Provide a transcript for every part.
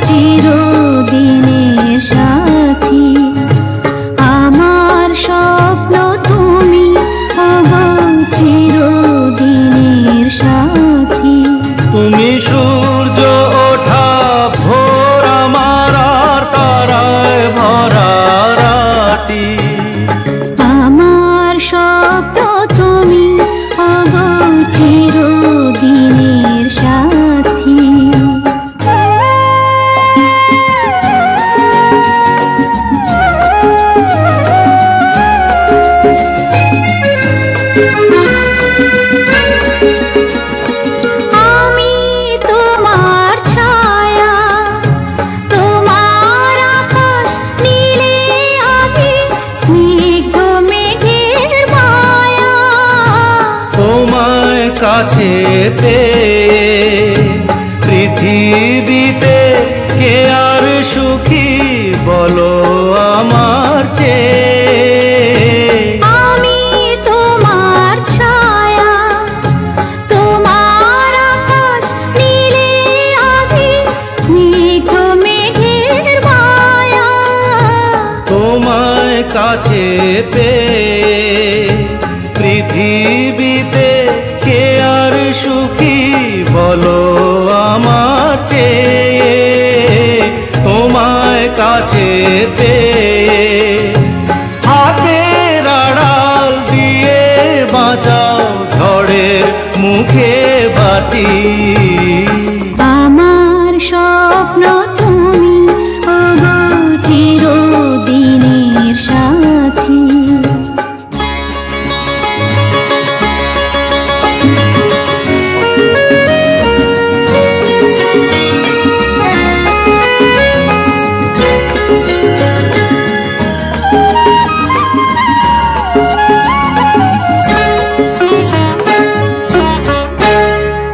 চিরদিনের সাথী। আমার স্বপ্ন তুমি ওগো চিরদিনের সাথী। তুমি সূর্য ওঠা ভোর আমার আর তারায় ভরা রাতি। আমার স্বপ্ন তুমি ওগো চিরদিনের সাথী। আমি তোমার ছায়া, তোমার আকাশ নীলে আভি, স্নিগ্ধ মেঘের মায়া। তোমায় কাছে পেয়ে পৃথিবীতে কে আর সুখী বলো আমার চেয়ে। আমি তোমার ছায়া, তোমার আকাশ নীলে আভি, স্নিগ্ধ মেঘের মায়া। তোমায় কাছে পেয়ে পৃথিবীতে কে আর সুখী বলো আমার চেয়ে। তোমায় কাছে পেয়ে হাতের আড়াল দিয়ে বাঁচাও ঝড়ের মুখে বাতি। আমার স্বপ্ন তুমি ওগো চিরদিনের সাথী।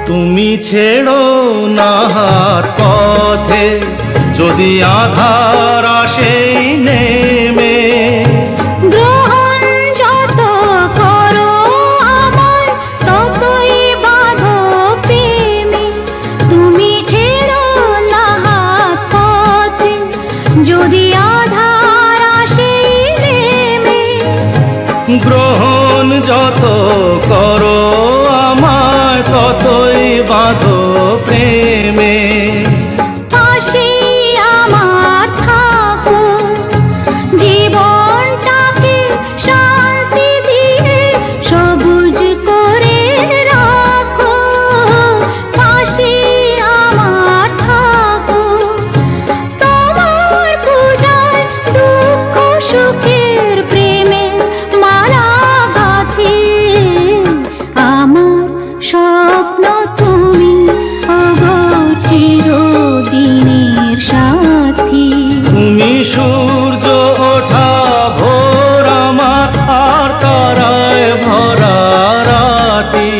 তুমি ছেড়ো না হাত পথে যদি আধার আসে নেমে। গ্রহণ যত করো আমার ততই বাঁধো প্রেমে। তুমি ছেড়ো না হাত পথে যদি আধার আসে নেমে। গ্রহণ যত করো আমায় ততই বাঁধো প্রেমে। পাশে আমার থাকো, জীবনটাকে শান্তি দিয়ে সবুজ করে রাখো। পাশে আমার থাকো, তোমার পূজায় দুঃখ সুখের প্রেমে মালা গাঁথি। আমার স্বপ্ন তুমি ওগো চিরদিনের সাথী। তুমি সূর্য ওঠা ভোর আমার আর তারায় ভরা রাতি।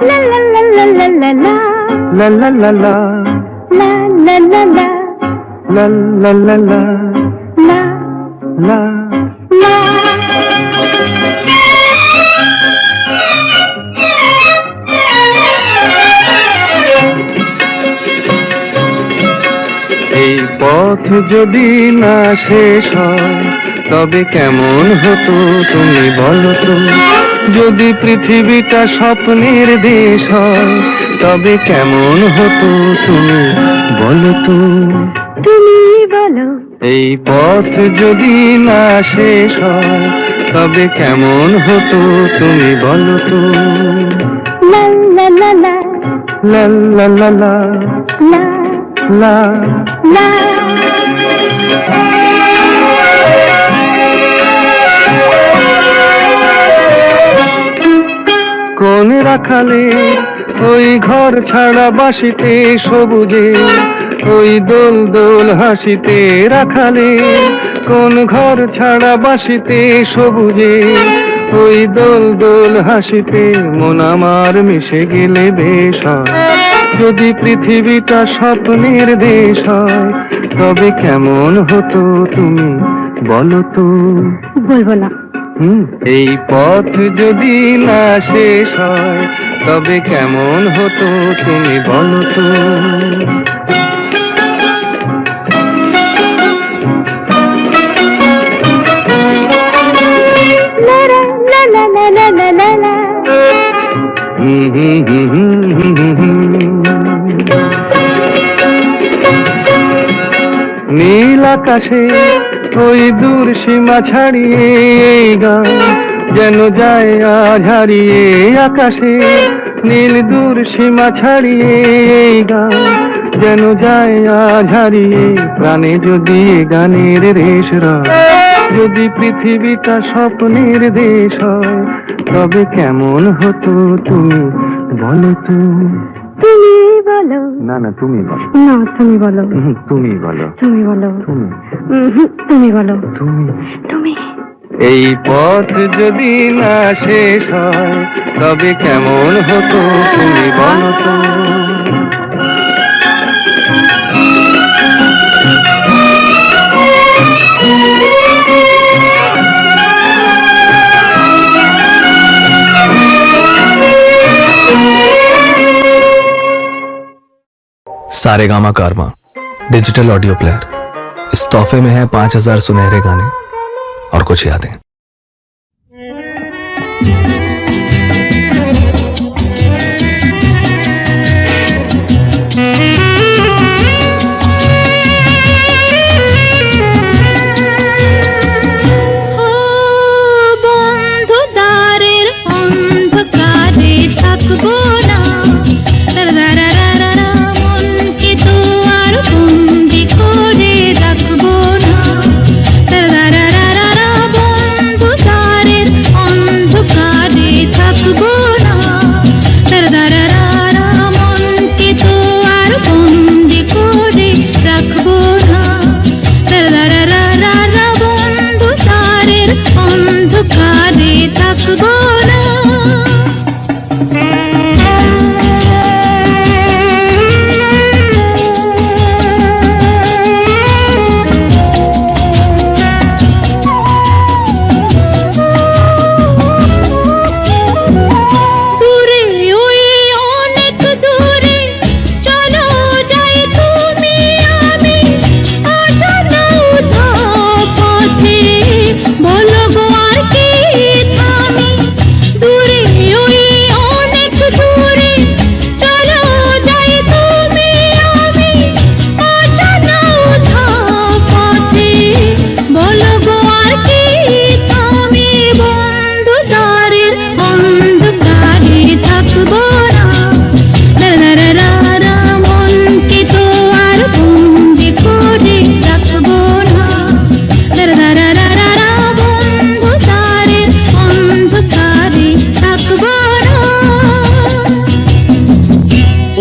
La la la la la la la La la la la la la la la la la la la la la। এই পথ যদি না শেষ হয় তবে কেমন হতো তুমি বলো তো। যদি পৃথিবীটা স্বপ্নের দেশ হয় তবে কেমন হতো তুমি বলো তো। তুমি বলো। এই পথ যদি না শেষ হয় তবে কেমন হতো তুমি বলো তো। La la la la লা লা লা লা la লা। la কোন রাখালে ওই ঘর ছাড়া বাসিতে সবুজে, ওই দোল দোল হাসিতে রাখালে। কোন ঘর ছাড়া বাসিতে সবুজে, ওই দোল দোল হাসিতে মন আমার মিশে গেলে বেশ হয়। যদি পৃথিবীটা স্বপ্নের দেশ হয়, তবে কেমন হতো তুমি বলো তো? বলবো না। এই পথ যদি না শেষ হয়, তবে কেমন হতো তুমি বলো তো? লা লা লা লা লা লা লা লা। নীল আকাশে ওই দূর সীমা ছাড়িয়ে এই গান যেন যায় আজ হারিয়ে আকাশে। নীল দূর সীমা ছাড়িয়ে এই গান যেন যায় আজ হারিয়ে। প্রাণে যদি এ গানের রেশ রয়, যদি পৃথিবীটা স্বপ্নের দেশ হয়, তবে কেমন হতো তুমি বলো তো? তুমি বলো। না না, তুমি বলো। না, তুমি বলো। তুমি বলো। তুমি বলো। তুমি তুমি বলো। তুমি তুমি। এই পথ যদি না শেষ হয়, তবে কেমন হতো তুমি বলো তো? सारेगामा कारवां डिजिटल ऑडियो प्लेयर। इस तोहफे में है 5000 सुनहरे गाने और कुछ यादें। বন্ধু দ্বারের অন্ধকারে থাকবো না। মনকে তো আর বন্দি করে রাখবো না। বন্ধু দ্বারের অন্ধকারে থাকবো না। মনকে তো আর বন্দি করে রাখবো না। বন্ধু দ্বারের অন্ধকারে থাকবো না। দূরে ওই অনেক দূরে চলো যাই তুমি আমি। অজানা উধাও পথে বলো গো আর কি থামি। দূরে ওই অনেক দূরে চলো যাই তুমি আমি। অজানা উধাও পথে বলো গো আর কি থামি। বন্ধু দ্বারের অন্ধকারে থাকবো না। মনকে তো আর বন্দি করে রাখবো না। বন্ধু দ্বারের অন্ধকারে থাকবো না।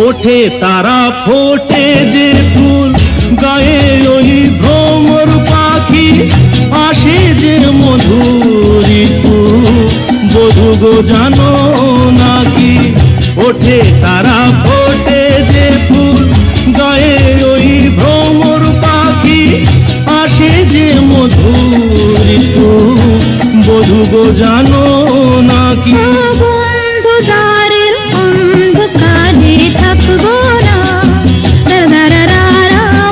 ওঠে তারা ফোটে যে ফুল, গায়ে ওই ভ্রমর পাখি, আসে যে মধুর ঋতু, বধূ গো জানো নাকি? ওঠে তারা ফোটে যে ফুল, গায়ে ওই ভ্রমর পাখি, আসে যে মধুর ঋতু, বধূ গো জানো নাকি? বন্ধু দ্বারের অন্ধকারে থাকবো না।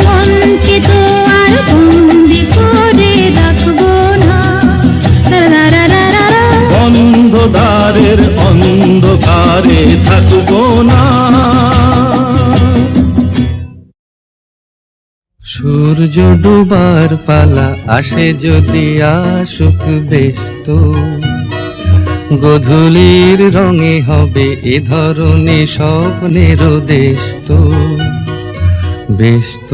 মনকে তো আর বন্দি করে রাখবো না। বন্ধ দ্বারের অন্ধকারে থাকবো না। সূর্য ডুবার পালা আসে যদি আসুক ব্যস্ত, গোধূলির রঙে হবে এ ধরনের স্বপ্নের দেশ তো। ব্যস্ত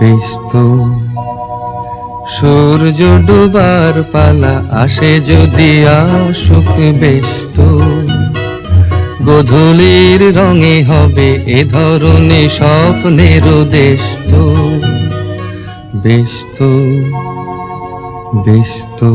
ব্যস্ত সূর্য ডুবার পালা আসে যদি আসুক ব্যস্ত, গোধূলির রঙে হবে এ ধরনের স্বপ্নের দেশ তো, বেশ তো, বেশ তো।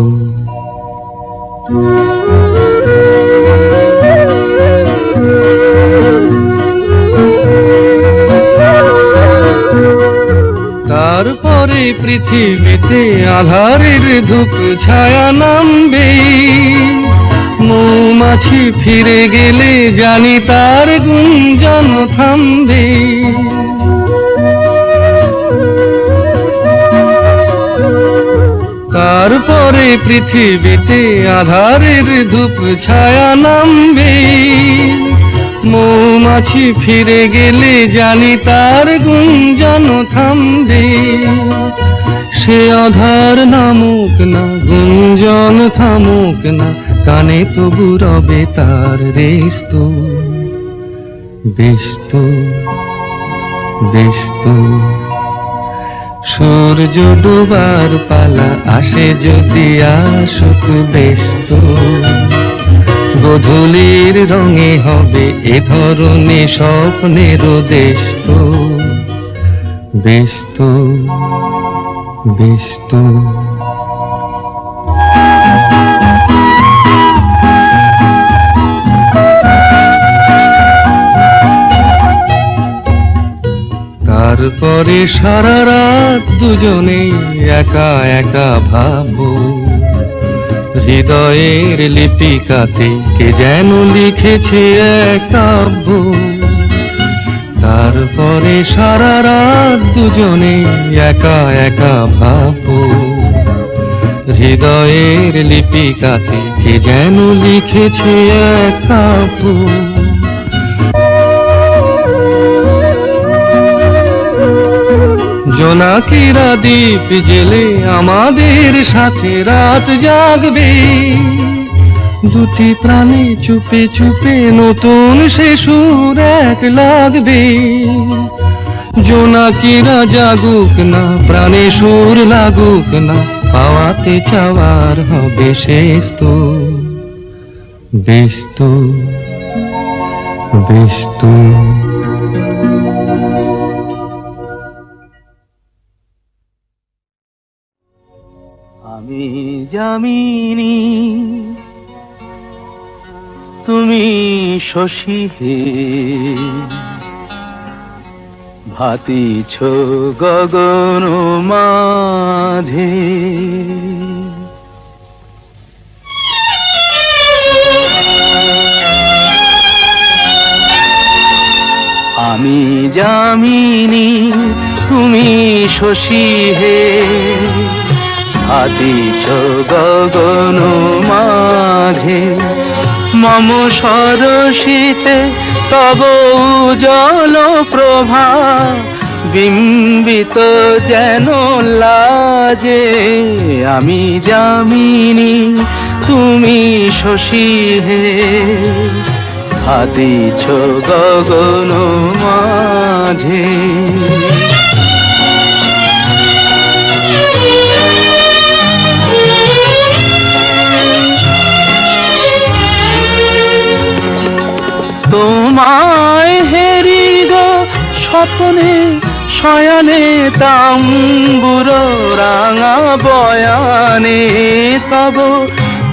তারপরে পৃথিবীতে আধারের ধূপ ছায়া নামবে, মৌমাছি ফিরে গেলে জানি তার গুঞ্জন থামবে। তারপরে পৃথিবীতে আধারের ধূপ ছায়া নামবে, মৌমাছি ফিরে গেলে জানি তার গুঞ্জন থামবে। সে আধার নামুক না, গুঞ্জন থামুক না, কানে তবু রবে তার রেশ তো, বেশ তো, বেশ তো। সূর্য ডোবার পালা আসে যদি আসুক, বেশ তো। গোধূলির রঙে হবে এ ধরনের স্বপ্নের দেশ তো, বেশ তো, বেশ তো। তারপরে সারা রাত দুজনে একা একা ভাবো, হৃদয়ের লিপিকাতে কে যেন লিখেছে এক কাব্য। তারপরে সারা রাত দুজনে একা একা ভাবো, হৃদয়ের লিপিকাতে কে যেন লিখেছে এক কাব্য। জোনাকিরা দ্বীপ জেলে আমাদের সাথে রাত জাগবে, দুটি প্রাণে চুপে চুপে নতুন সে সুর এক লাগবে। জোনাকিরা জাগুক না, প্রাণে সুর লাগুক না, পাওয়াতে চাওয়ার হবে শেষ তো, বেশ তো, বেশ তো। আমি যামিনী তুমি শশী হে, ভাতিছ গগন মাঝে। আমি যামিনী তুমি শশী হে, ভাতিছ গগন মাঝে। মম সরসিতে তব উজ্জ্বল প্রভা, বিম্বিত যেন লাজে। আমি যামিনী তুমি শশী হে, ভাতিছ গগন মাঝে। তোমায় হেরিগ স্বপ্নে শয়নে, তাম্বুর রাঙা বয়ানে, তব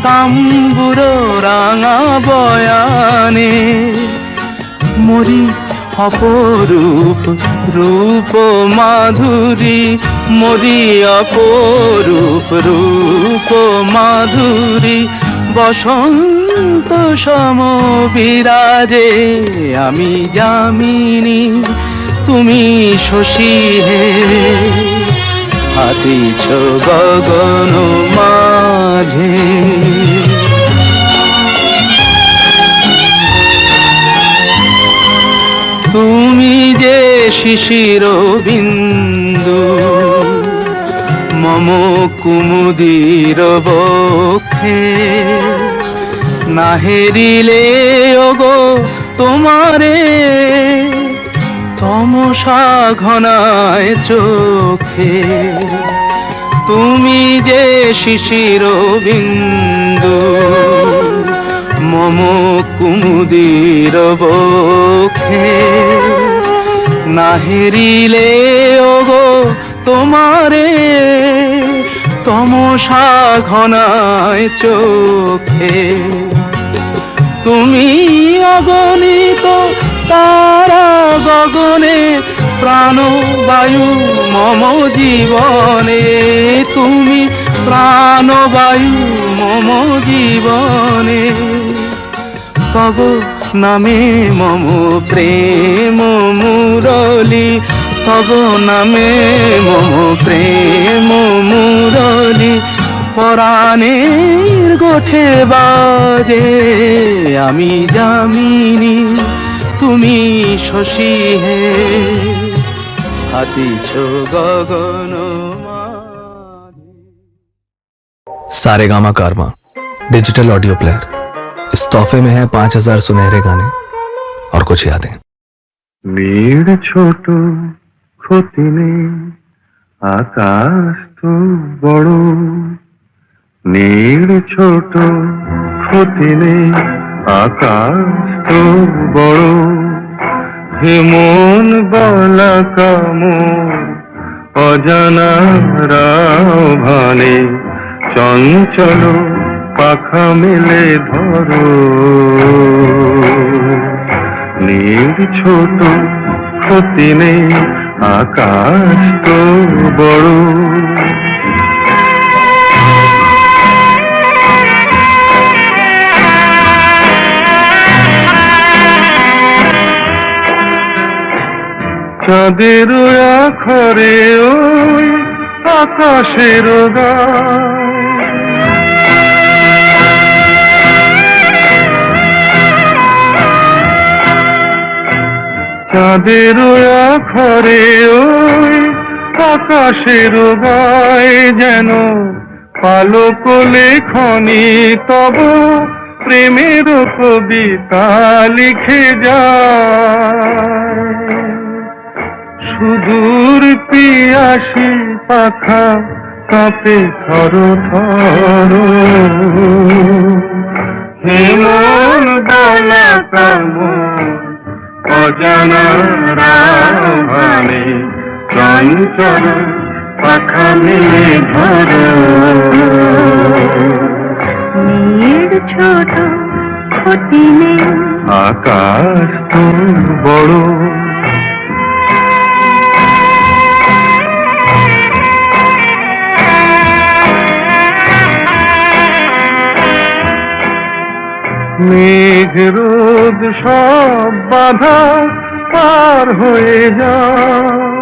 তাম্বুর রাঙা বয়ানে। মরি অপরূপ রূপ মাধুরী, মরি অপরূপ রূপ মাধুরী। বসন্ত সম বিরাজে, আমি যামিনী তুমি শশী হে, ভাতিছ গগন মাঝে। তুমি যে শিশির বিন্দু মম কুমুদির বক্ষে, না হেরিলে ওগো তোমারে তমসা ঘনায় চোখে। তুমি যে শিশির বিন্দু মম কুমুদির বক্ষে না হেরিলে ওগো তোমারে তমসা ঘনায় চোখে তুমি অগণিত তারা গগনে প্রাণবায়ু মম জীবনে তুমি প্রাণবায়ু মম জীবনে তব নামে মম প্রেম মুরলি তব নামে মম প্রেম মুরলি পরাণের গোঠে বাজে আমি যামিনী তুমি শশী হে হাতিছ গগন सारे गामा कारवा डिजिटल ऑडियो प्लेयर। इस तोहफे में है 5000 सुनहरे गाने और कुछ यादें। নীড় ছোট ক্ষতি নেই আকাশ তো বড় নীড় ছোট ক্ষতি নেই আকাশ তো বড় হে মন বলা কামর অজানা রাও ভানে চঞ্চল পাখা মেলে ধরো নীড় ছোট ক্ষতি নেই আকাশ তো বড় চাঁদের আখরে ওই আকাশের গায় চাঁদের আখরে ওই আকাশের গায় যেন পালক লেখনি তব প্রেমের কবিতা লিখে যায় সুদূর পিয়াসী পাখা কাঁপে থর থর হেমন বলা কামর অজানা রাভানে চঞ্চল পাখা মেলে ধরো নীড় ছোট ক্ষতি নেই আকাশ তো বড় মেঘ রোদ সব বাধা পার হয়ে যায়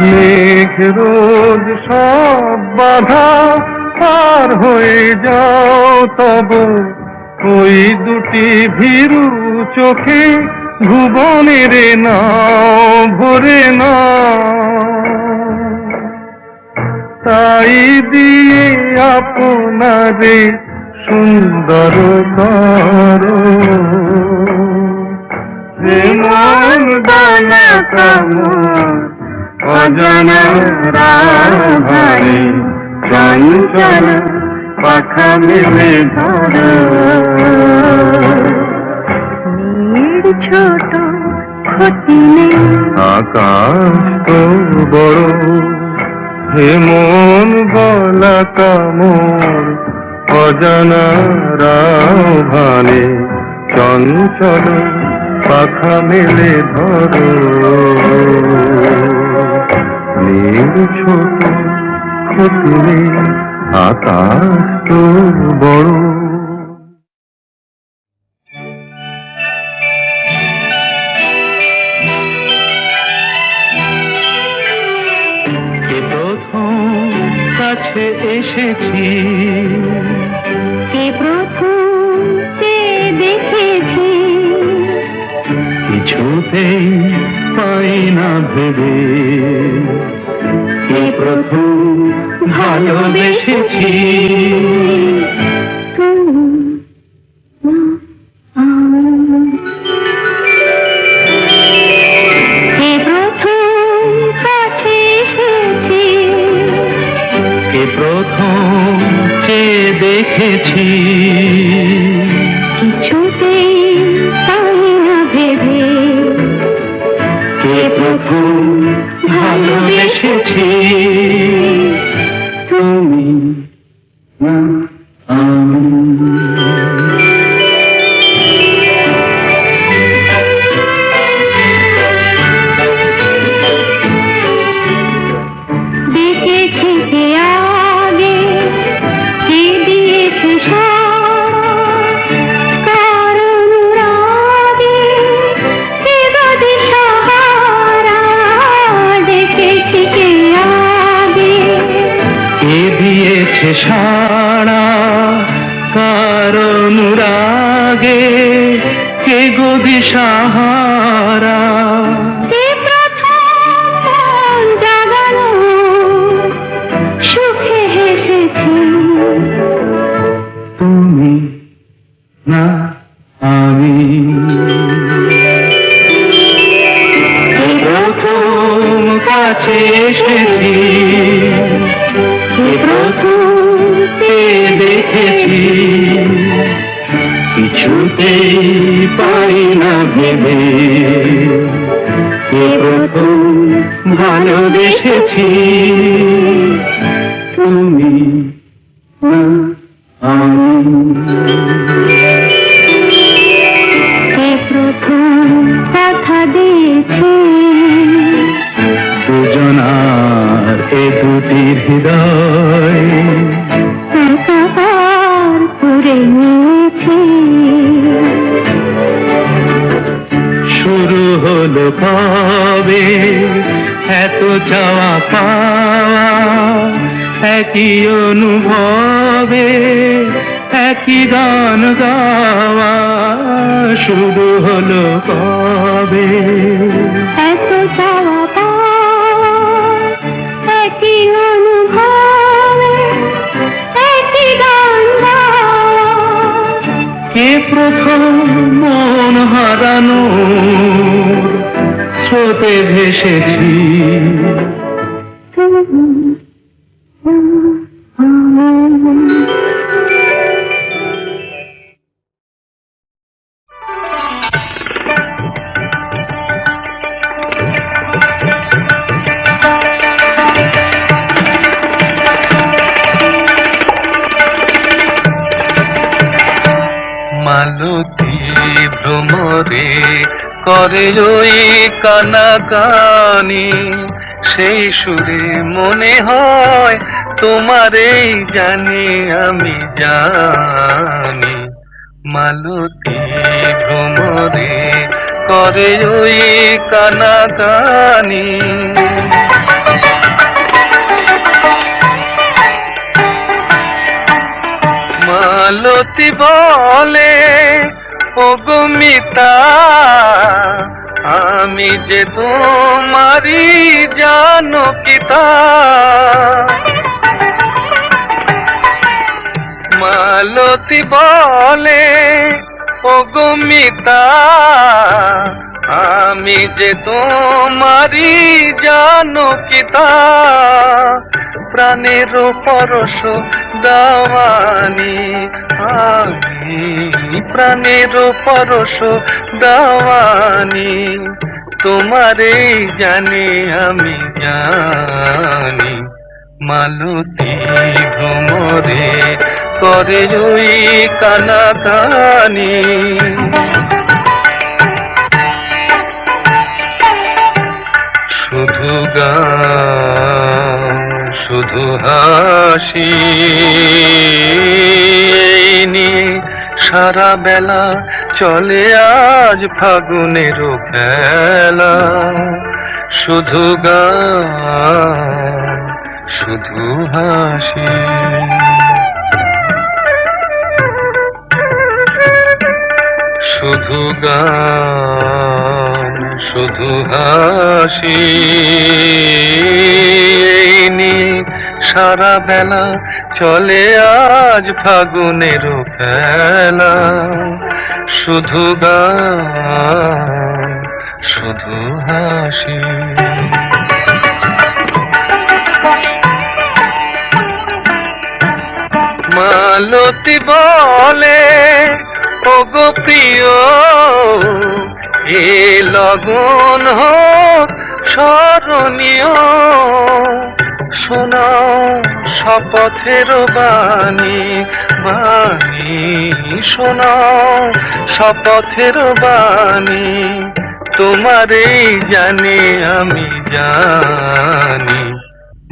মেঘ রোদ সব বাধা পার হয়ে যাও তব ওই দুটি ভীরু চোখে ভুবনের নাও ভরে নাও তাই দিয়ে আপনারে সুন্দর করো মন বলা কামর অজানা রাভানে চঞ্চল পাখা মেলে ধরো নীড় ছোট ক্ষতি নেই আকাশ তো বড় হে মন বলা কামর অজানা রাভানে চঞ্চল পাখা মেলে ধরো নীড় ছোট ক্ষতি নেই আকাশ তো বড় কাছে এসেছি কে প্রথম চেয়ে দেখেছি কিছুতেই পাই না ভেবে কে প্রথম ভালোবেসেছি কে প্রথম কাছে এসেছি চেয়ে দেখেছি, কিছুতেই পাই না ভেবে কে প্রথম ভালোবেসেছি, তুমি না আমি। দেখেছি কে আগে, কে দিয়েছে সাড়া, কার অনুরাগে, কে গো দিশাহারা। দেখেছি কে আগে, কে দিয়েছে সাড়া, কার অনুরাগে, কে গো দিশাহারা। কে প্রথম মন জাগানো, সুখে হেসেছি, তুমি না আমি। কে প্রথম কাছে এসেছি, কে প্রথম চেয়ে দেখেছি, কিছুতেই পাই না ভেবে কে প্রথম ভালোবেসেছি, তুমি না আমি। কে প্রথম কথা দিয়েছে, দুজনার এ দুটি হৃদয় একাকার করে নিয়েছে। শুরু হলো কবে এত চাওয়া পাওয়া, একই অনুভবে একই গান গাওয়া। শুরু হলো কবে এত চাওয়া পাওয়া, একই অনুভবে একই গান গাওয়া। কে প্রথম মন হারানো স্রোতে ভেসেছি, তুমি আমি। মালতী ভ্রমরে করে ওই কানাকানি, সেই সুরে মনে হয় তোমারেই জানি আমি জানি। মালতী ভ্রমরে করে ওই কানাকানি, মালতী বলে ও গো মিতা, আমি যে তোমারই জানো পিতা। মালতী বলে ও গো মিতা, আমি যে তোমারই জানো পিতা। প্রাণের পরশ দাওয়ানি আমি, প্রাণের পরশ দাওয়ানি, তোমারেই জানি আমি জানি। মালতী ভ্রমরে করে ওই কানাকানি, শুধু গান শুধু হাসি নিয়ে সারা বেলা চলে আজ ফাগুনের খেলা। শুধু গান শুধু হাসি, শুধু গান শুধু হাসি নিয়ে সারা বেলা চলে আজ ফাগুনের খেলা। শুধু গান শুধু হাসি। মালতী বলে ওগো প্রিয় এ লগন হোক স্মরণীয়, শোনাও শপথের বাণী বাণী, শোনাও শপথের বাণী, তোমারেই জানি আমি জানি।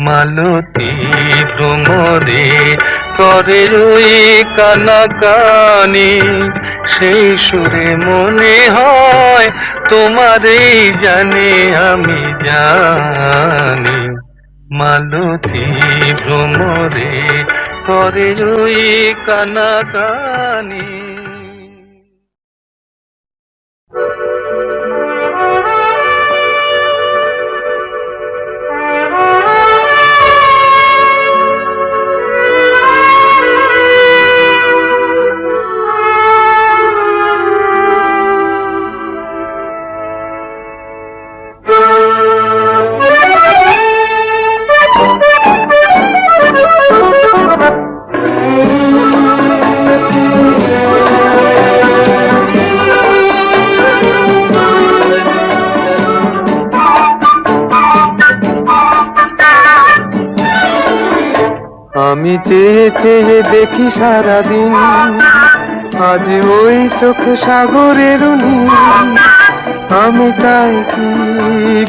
মালতী ভ্রমরে করে ওই কানাকানি, সেই সুরে মনে হয় তোমারেই জানি আমি জানি। মালতী ভ্রমরে করে ওই কানাকানি। আমি চেয়ে চেয়ে দেখি সারাদিন, আজ ওই চোখ সাগরের নীল। আমি তাই কি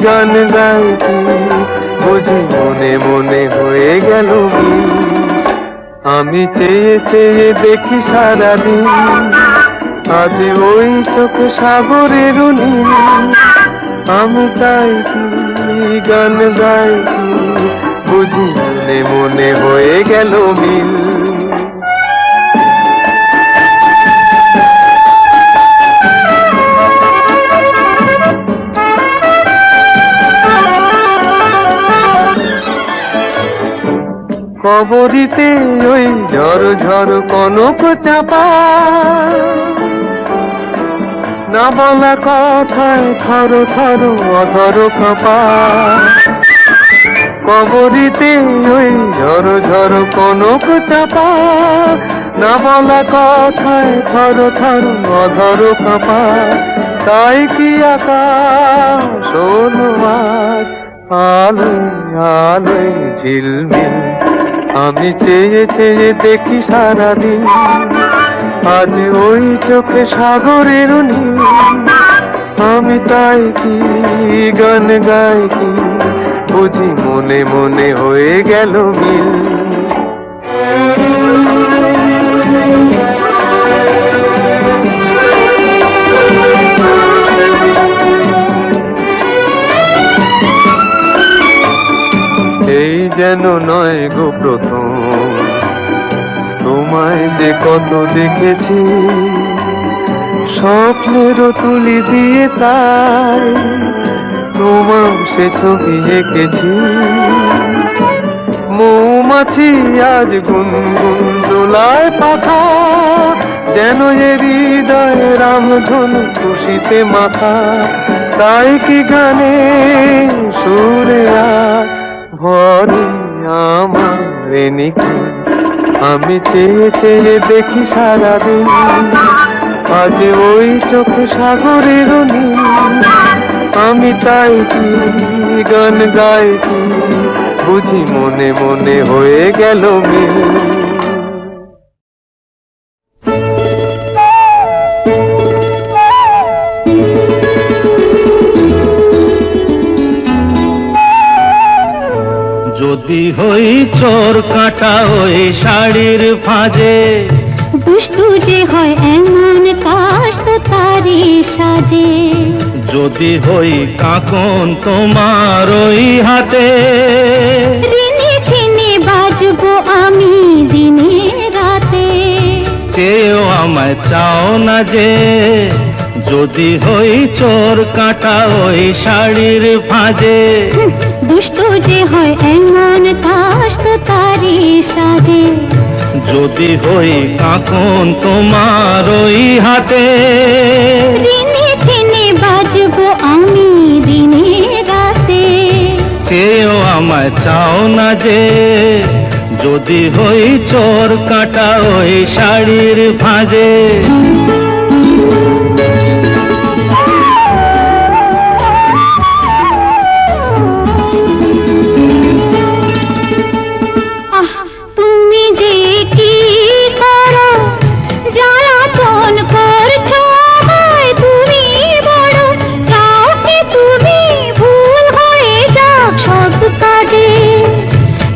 গান গাই কি বুঝি মনে মনে হয়ে গেল মিল। আমি চেয়ে চেয়ে দেখি সারাদিন, আজ ওই চোখ সাগরের নীল। আমি তাই কি গান গাই কি বুঝি মনে মনে হয়ে গেল মিল। কবরিতে ওই ঝড় ঝড় কনক চাপা, না বলা কথায় থর থর অধর কাঁপা। কবরিতে ওই ঝড় ঝড় কনক চাপা, না বলা কথায় থর থর অধর কাঁপা। তাই কি আকাশ হলো আজ আলোয় আলোয় ঝিলমিল। আমি চেয়ে চেয়ে দেখি সারাদিন, আজ ওই চোখে সাগরের নীল। আমি তাই কি গান গাই কি বুঝি মনে মনে হয়ে গেল মিল। এই যেন নয় গো প্রথম, তোমায় যে কত দেখেছি স্বপ্নের তুলি দিয়ে, তাই তোমার সে ছবি এঁকেছি। মৌমাছি আজ গুনগুন দোলায় পাখা, যেন এ হৃদয় রামধনু খুশিতে মাথা। তাই কি গানে সুরে আজ ভরে আমার নিকি। আমি চেয়ে চেয়ে দেখি সারাদিন, আজ ওই চোখ সাগরের নীল। আমি তাই কি গান গাই কি বুঝি মনে মনে হয়ে গেল মিল। যদি হই চোর কাটা ওই শাড়ির ফাঁজে, দুষ্টু যে হয় এমন কাশ তো তারি সাজে। যদি হই কাকন তোমার ওই হাতে, ঋণে ছিনে বাজবো আমি দিনে রাতে। চেয়েও আমায় চাও না যে, যদি হই চোর কাটা ওই শাড়ির ফাঁজে। দুষ্টু যে হয় এমন কাশ তো তারি সাজে। যদি হই কাকন তোমার ওই হাতে, ঋণে ছিনে বাজবো আমি দিনে রাতে। চেয়েও আমায় চাও না যে, যদি হই চোর কাটা ওই শাড়ির ভাঁজে। আহ তুমি যে কি করো, জ্বালাতন করছো আমায়, তুমি বড় চাও কি তুমি ভুল হয়ে যাক সব কাজে।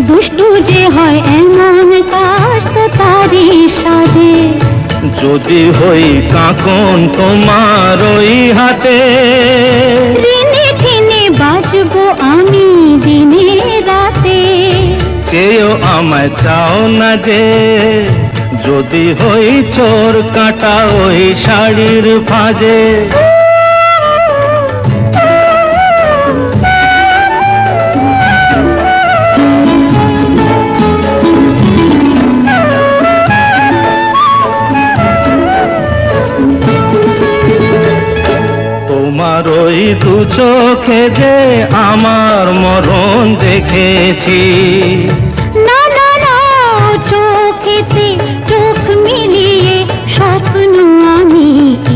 দুষ্টু যে হয় এমন কাজ তো তারই সাজে। যদি হই কাঁকন তোমার ওই হাতে, ঋণে ঠিনে বাঁচবো আমি দিনে রাতে। চেয়েও আমায় চাও না যে, যদি হই চোর কাটা ওই শাড়ির ভাঁজে। তোমার ওই দু চোখে যে আমার মরণ দেখেছি। না না না, চোখেতে চোখ মিলিয়ে স্বপ্ন আমি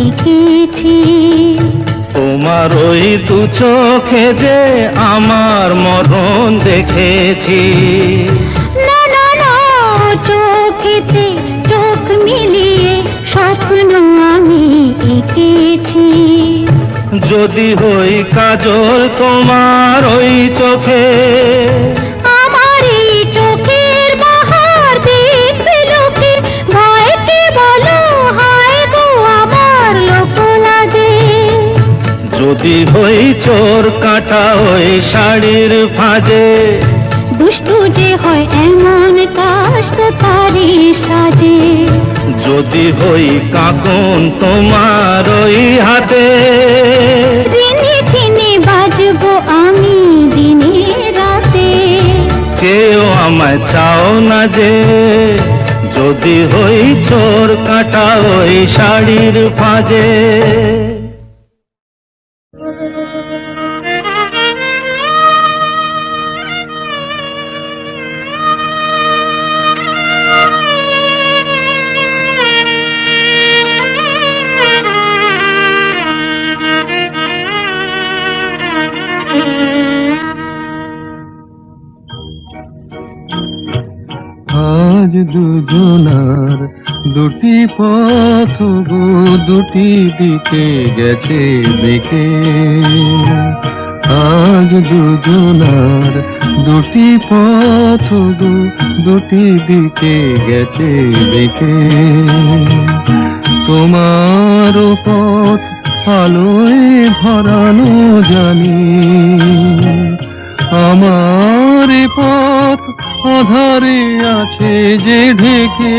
এঁকেছি। তোমার ওই দু চোখে যে আমার মরণ দেখেছি। না না না, চোখেতে চোখ মিলিয়ে স্বপ্ন আমি এঁকেছি। যদি হই কাজল তোমার ওই চোখে, আমার এই চোখের বাহার দেখবে লোকে, ভয়কে বলো হায় গো আমার লোক লাজে। যদি হই চোর কাটা ওই শাড়ির ভাঁজে। দুষ্টু যে হয় এমন কাজ তো তারই সাজে। যদি হই কাঁকন তোমার ওই হাতে, ঋণে ঠিনে বাঁচবো আমি দিনে রাতে। চেয়েও আমায় চাও না যে, যদি হই চোর কাটা ওই শাড়ির ভাঁজে। আজ দুজনার দুটি পথ গো, দুটি দিকে গেছে দেখে। আজ দুজনার দুটি পথ গো, দুটি দিকে গেছে দেখে। তোমার পথ আলোয় ভরানো জানি, আমার পথ আধারে আছে যে ঢেকে।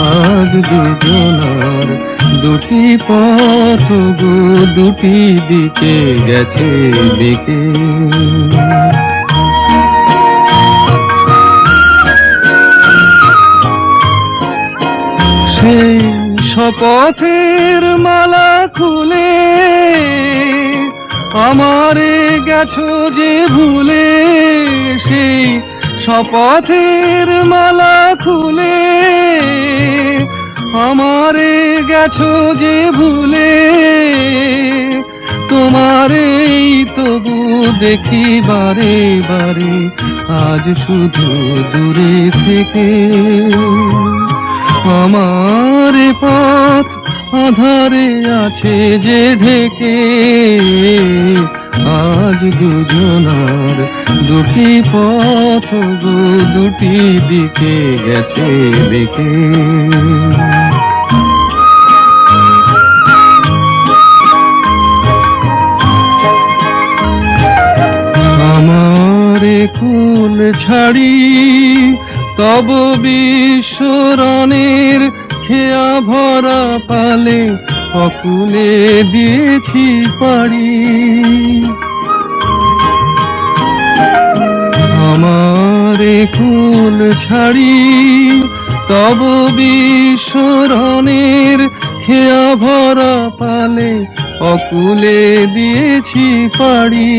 আজ দুজনার দুটি পথ গো, দুটি দিকে গেছে দিকে। সেই শপথের মালা খুলে আমারে গেছো যে ভুলে। সেই শপথের মালা খুলে আমারে গেছো যে ভুলে। তোমারেই তবু দেখি বারে বারে, আজ শুধু দূরে থেকে। আমার পথ আধারে আছে যে ঢেকে। আজ দুজনার দুটি পথ গো, দুটি দিকে গেছে দেখে। আমারে কুল ছাড়ি তব বিশ্বরণের খেয়া ভরা পালে অকুলে দিয়েছি পাড়ি। আমারে কুল ছাড়ি তব বিশ্বরণের খেয়া ভরা পালে অকুলে দিয়েছি পাড়ি।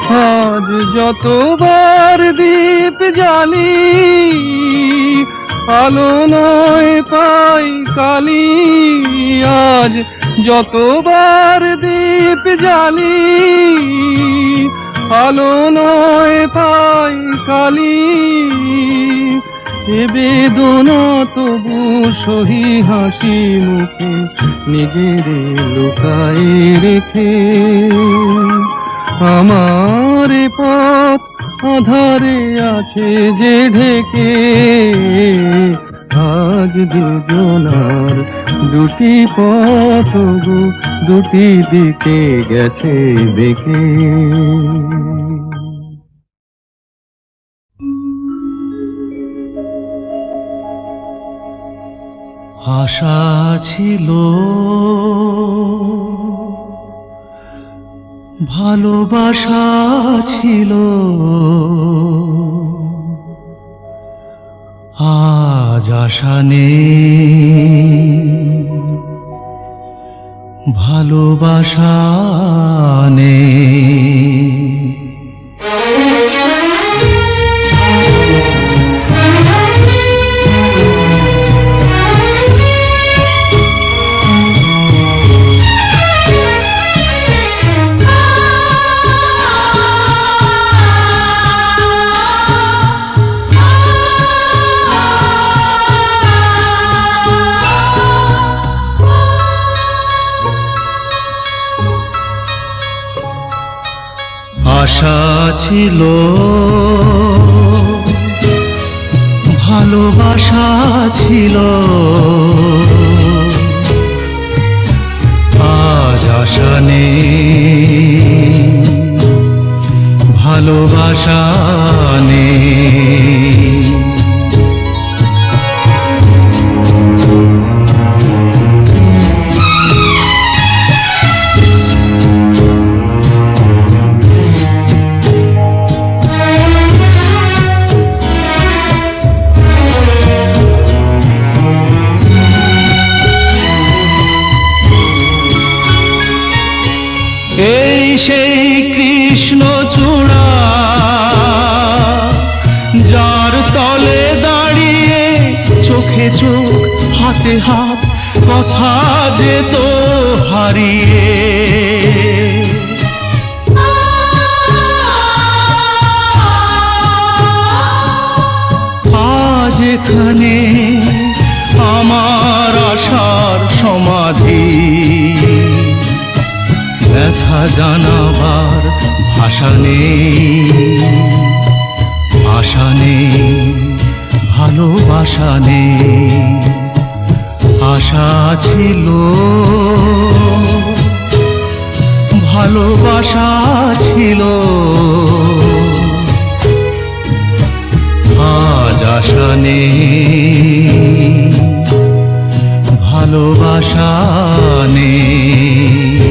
আজ যতবার দীপ জ্বালি আলো নয় পাই কালি, আজ যতবার দীপ জ্বালি আলো নয় পাই কালি। এ বেদনা তবু সহি হাসি মুখে নিজেরে লুকাই রেখে, আমার এ পথ আধারে আছে যে ঢেকে, আজ দুজনার দুটি পথ গো দুটি দিকে গেছে বেঁকে। আশা ছিল, ভালোবাসা ছিল, আজ আশা নেই, ভালোবাসা নেই। আশা ছিল, ভালোবাসা ছিল, আজ আশা নেই, ভালোবাসা নেই। এই সেই কৃষ্ণচূড়া, যার তলে দাঁড়িয়ে চোখে চোখ হাতে হাত কথা যেত হারিয়ে। আজ এখানে আমার আশার সমাধি, ব্যথা জানাবার ভাষা নেই, আশা নেই, ভালোবাসা নেই। আশা ছিল, ভালোবাসা ছিল, আজ আশা নেই, ভালোবাসা নেই।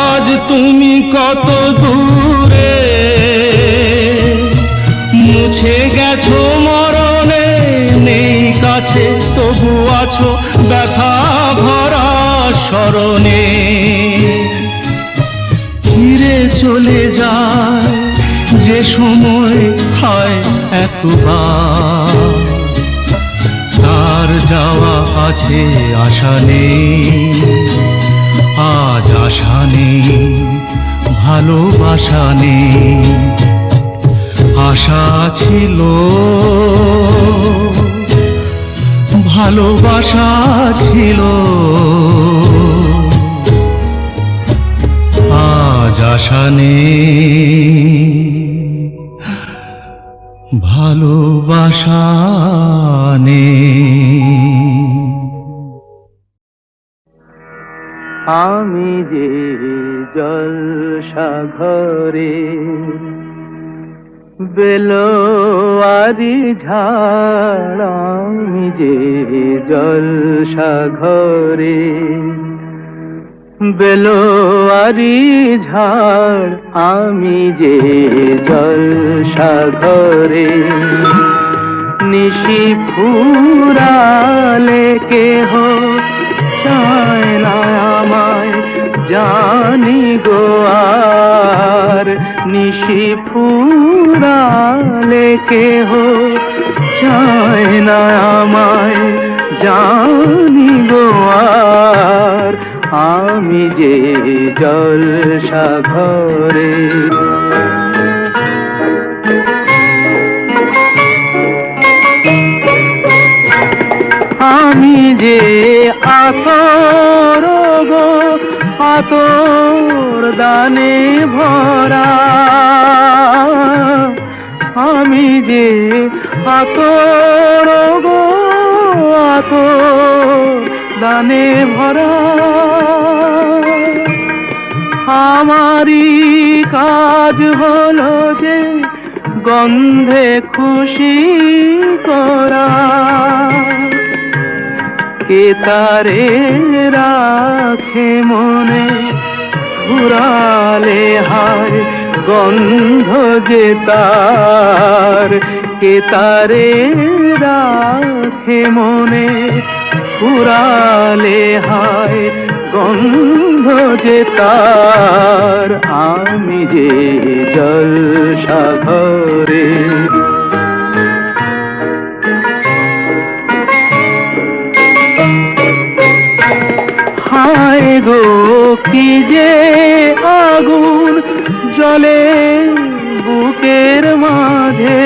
আজ তুমি কত দূরে, মুছে গেছো মরণে, নেই কাছে তবু আছো ব্যথা ভরা স্মরণে। ফিরে চলে যায় যে সময় হয় একবার, তার যাওয়া আছে আশা নেই, আজ আশা নেই, ভালোবাসা নেই। আশা ছিল, ভালোবাসা ছিল, আজ আশা নেই, ভালোবাসা নেই। আমি যে জলসাঘরে বেলোয়ারি ঝাড়, আমি যে জলসাঘরে বেলোয়ারি ঝাড়, আমি যে জলসাঘরে নিশি ফুরালে কেহ চায় না আমায়, জানি গো আর নিশি ফুরালে কেহ চায় না আমায়, জানি গো আর আমি যে জলসাঘরে। আমি যে আতর গো আতর দানে ভরা, আমি যে আতর গো আতর দানে ভরা, আমারই কাজ হলো যে গন্ধে খুশি করা, কে তারে রাখে মনে ফুরালে হায় গন্ধ যে তার, কে তারে রাখে মনে ফুরালে হায় গন্ধ যে তার, আমি যে জলসাঘরে। হায় গো কি যে আগুন জ্বলে বুকের মাঝে,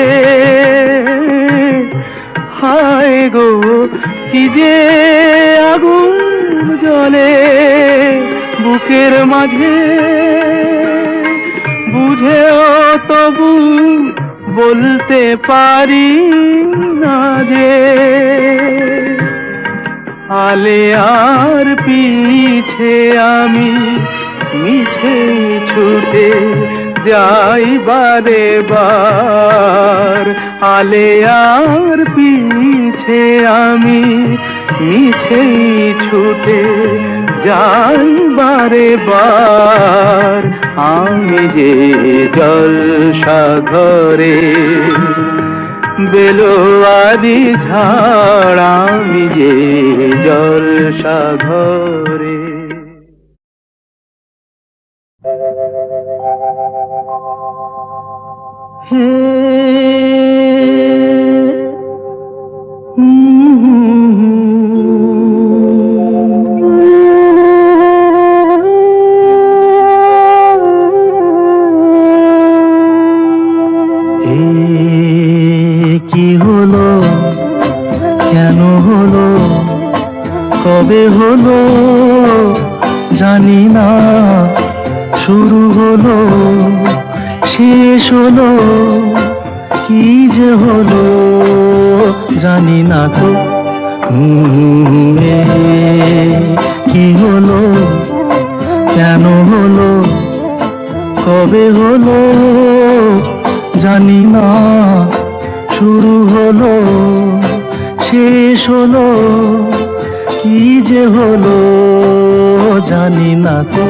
হায় গো কি যে আগুন জ্বলে বুকের মাঝে, বুঝেও তবু বলতে পারি না যে আলে আর পিছে আমি মিছে ছুটে যাই বারে বার, আলে আর পিছে আমি মিছে ছুটে যাই বারে বার, আমি যে জলসাঘরে বেলোয়ারি ঝাড়, আমি যে জলসাঘরে। কি হলো, কেন হলো, কবে হলো জানি না, শুরু হলো শেষ হলো কি যে হলো জানি না তো। কি হলো, কেন হলো, কবে হলো জানি না, শুরু হলো শেষ হলো কি যে হলো জানি না তো।